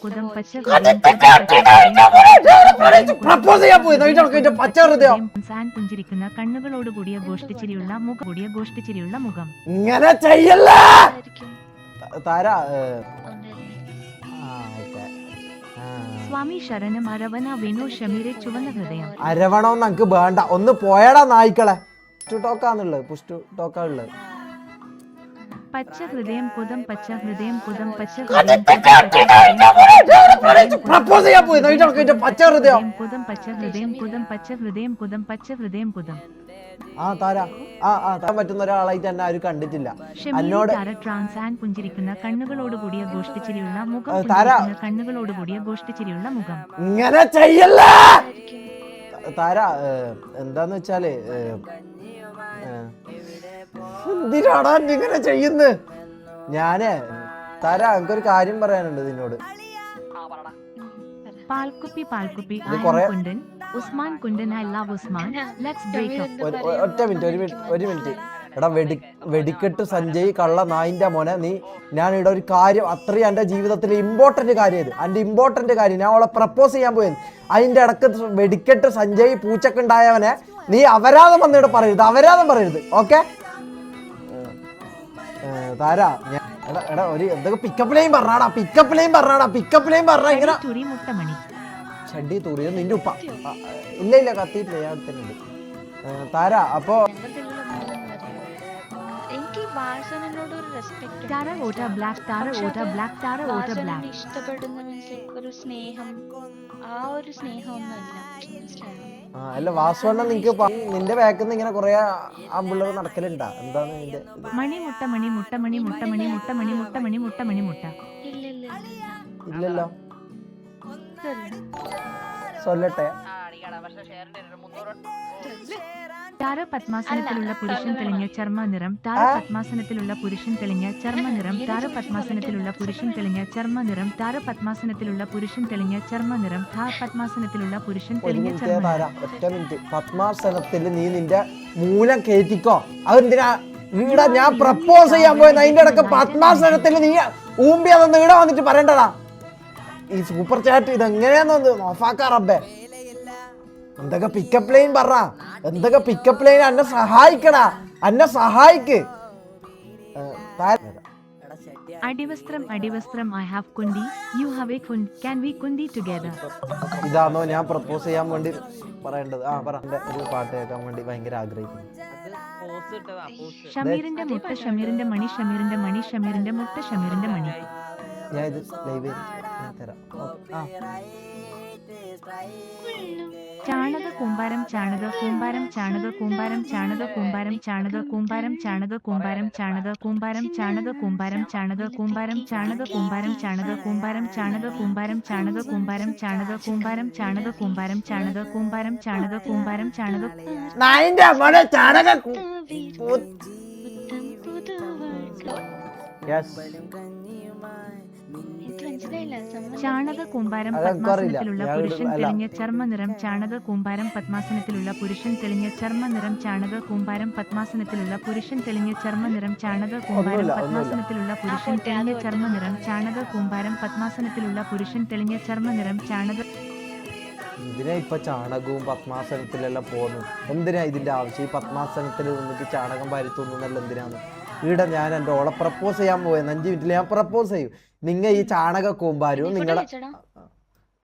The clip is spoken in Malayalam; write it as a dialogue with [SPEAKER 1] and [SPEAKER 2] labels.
[SPEAKER 1] കുതം പച്ച
[SPEAKER 2] പ്രപ്പോസ് ചെയ്യാൻ പോയി പച്ച ഹൃദയം
[SPEAKER 1] പുഞ്ചിരിക്കുന്ന കണ്ണുകളോടുകൂടിയ ഗോഷ്ഠിച്ചിരിയുള്ള മുഖം
[SPEAKER 2] ഇങ്ങനെ ചെയ്യല്ല താര
[SPEAKER 1] സ്വാമി ശരണം അരവണ വേണു ഷമീരെ ചുവന്ന ഹൃദയം.
[SPEAKER 2] അരവണം നമുക്ക് വേണ്ട, ഒന്ന് പോയടാ നായ്ക്കളെ. പുഷ്ടു ടോക്കാനുള്ളത്
[SPEAKER 1] പച്ച ഹൃദയം കുതം പച്ച ഹൃദയം കുതം പച്ച
[SPEAKER 2] പ്രപ്പോസ് ചെയ്യാൻ പോയി പച്ച ഹൃദയം
[SPEAKER 1] കുതം പച്ച ഹൃദയം കുതം പച്ച ഹൃദയം കുതം പച്ച ഹൃദയം കുതം.
[SPEAKER 2] താര താൻ പറ്റുന്ന ഒരാളായിട്ട് എന്നെ ആരും കണ്ടിട്ടില്ല. എന്നോട്
[SPEAKER 1] പുഞ്ചിരിക്കുന്ന കണ്ണുകളോടുകൂടിയ ഗോഷ്ഠിച്ചിരിയുള്ള മുഖം. കണ്ണുകളോടുകൂടിയ ഗോഷ്ഠിച്ചിരിയുള്ള മുഖം.
[SPEAKER 2] ഇങ്ങനെ ചെയ്യല്ല താര. എന്താന്ന് വെച്ചാല് എന്തിനാടാ ഇങ്ങനെ ചെയ്യുന്നത്? ഞാന് താര എനിക്കൊരു കാര്യം പറയാനുണ്ട് നിന്നോട്.
[SPEAKER 1] പാൽക്കുപ്പി കുണ്ടൻ ഉസ്മാൻ കുണ്ടൻ I love Usman let's break up.
[SPEAKER 2] ഒരു മിനിറ്റ് എടാ, വെടിക്കെട്ട് സഞ്ജയ് കള്ള നായിന്റെ മോനെ, ഞാൻ ഇവിടെ ഒരു കാര്യം, അത്രയും എൻ്റെ ജീവിതത്തിലെ ഇമ്പോർട്ടന്റ് കാര്യം ഇത്, എൻ്റെ ഇമ്പോർട്ടന്റ് കാര്യം. ഞാൻ അവളെ പ്രപ്പോസ് ചെയ്യാൻ പോയത്. അതിന്റെ ഇടക്ക് വെടിക്കെട്ട് സഞ്ജയ് പൂച്ചക്കുണ്ടായവനെ നീ അപരാധം വന്നിവിടെ പറയരുത്. ഓക്കെ താര, എടാ ഒരു എന്തൊക്കെ പിക്കപ്പ് ലൈൻ പറഞ്ഞാടാ ഇങ്ങനെ ചണ്ടി തൂറിയത് നിന്റെ ഉപ്പ. ഇല്ല കത്തിയിട്ടില്ല, ഞാൻ തന്നെ ഉണ്ട് താര. അപ്പോ അല്ല വാസുവണ്ണ, നിനക്ക് നിന്റെ ബാക്കിൽ ഇങ്ങനെ കൊറേ ആമ്പിള്ളേർ നടക്കലുണ്ടാ? എന്താണ് നിന്റെ ഇല്ലല്ലോ? സൊല്ലട്ടെ.
[SPEAKER 1] താരപത്മാസനത്തിലുള്ള പുരുഷൻ തെളിഞ്ഞ ചർമ്മനിറം. താരപത്മാസനത്തിലുള്ള പുരുഷൻ തെളിഞ്ഞ ചർമ്മനിറം. താരപത്മാസനത്തിലുള്ള പുരുഷൻ തെളിഞ്ഞ ചർമ്മനിറം. താരപത്മാസനത്തിലുള്ള പുരുഷൻ തെളിഞ്ഞ ചർമ്മനിറം. താരപത്മാസനത്തിലുള്ള പുരുഷൻ തെളിഞ്ഞ ചർമ്മനിറം.
[SPEAKER 2] ഒറ്റ മിനിറ്റ്. പത്മാസനത്തിൽ നീ നിന്റെ മൂലം കേറ്റിക്കോ. അതെന്തിനാ ഇവിടെ ഞാൻ പ്രപ്പോസ് ചെയ്യാൻ പോയത്? അതിന്റെ ഇടക്ക് പത്മാസനത്തിൽ നീ ഊമ്പി അതൊന്ന് ഇവിടെ വന്നിട്ട് പറയണ്ടടാ. ഈ സൂപ്പർ ചാറ്റ് ഇതെങ്ങനെയാന്ന് നോഫാക്കാ റബ്ബേ. എന്തൊക്കെ പിക്കപ്പ് ലൈൻ പറ, എന്തൊക്കെ പിക്കപ്പ് ലൈൻ. എന്നെ സഹായിക്കടാ, എന്നെ സഹായിക്ക്.
[SPEAKER 1] അടിവസ്ത്രം ഐ ഹാവ് കുണ്ടി, യു ഹാവ് എ കുണ്ടി, ക്യാൻ വി കുണ്ടി ടുഗദർ.
[SPEAKER 2] ഇതാണോ ഞാൻ പ്രപ്പോസ് ചെയ്യാൻ വേണ്ടി പറയേണ്ടത്? പറ. ഒരു പാട്ട് കേൾക്കാൻ വേണ്ടി ഭയങ്കര ആഗ്രഹിക്കുന്നു.
[SPEAKER 1] ഷമീറിന്റെ മുട്ട, ഷമീറിന്റെ മണി, ഷമീറിന്റെ മണി, ഷമീറിന്റെ മുട്ട, ഷമീറിന്റെ മണി.
[SPEAKER 2] ഞാൻ ഇത് ലൈവ് തരാം.
[SPEAKER 1] ചാണക കൂമ്പാരം ചാണക കൂമ്പാരം ചാണക കൂമ്പാരം ചാണക കൂമ്പാരം ചാണക കൂമ്പാരം ചാണക കൂമ്പാരം ചാണക കൂമ്പാരം ചാണക കൂമ്പാരം ചാണക കൂമ്പാരം ചാണക കൂമ്പാരം ചാണക കൂമ്പാരം ചാണക കൂമ്പാരം ചാണക കൂമ്പാരം ചാണക കൂമ്പാരം ചാണക കൂമ്പാരം ചാണക കൂമ്പാരം ചാണക കൂമ്പാരം ചാണക
[SPEAKER 2] നായിന്റെ മോനെ ചാണക
[SPEAKER 1] ചാണക കൂമ്പാരം പത്മാസനത്തിലുള്ള പുരുഷൻ തെളിഞ്ഞ ചർമ്മനിറം. ചാണക കൂമ്പാരം പത്മാസനത്തിലുള്ള പുരുഷൻ തെളിഞ്ഞ ചർമ്മനിറം. ചാണക കൂമ്പാരം പത്മാസനത്തിലുള്ള പുരുഷൻ തെളിഞ്ഞ ചർമ്മനിറം. ചാണക കൂമ്പാരം പത്മാസനത്തിലുള്ള പുരുഷൻ തെളിഞ്ഞ ചർമ്മനിറം. ചാണക കൂമ്പാരം പത്മാസനത്തിലുള്ള പുരുഷൻ തെളിഞ്ഞ ചർമ്മനിറം. ചാണക
[SPEAKER 2] എന്തിനാ ഇപ്പൊ ചാണകവും പത്മാസനത്തിലെല്ലാം പോകുന്നു? എന്തിനാ ഇതിന്റെ ആവശ്യം? ഈ പത്മാസനത്തിൽ നിന്നിട്ട് ചാണകം വരുത്തുന്നല്ല എന്തിനാണ്? ഇവിടെ ഞാൻ എൻ്റെ ഓളെ പ്രപ്പോസ് ചെയ്യാൻ പോയത് 5 മിനിറ്റിൽ ഞാൻ പ്രപ്പോസ് ചെയ്യും. നിങ്ങൾ ഈ ചാണക കൂമ്പാരവും നിങ്ങളെ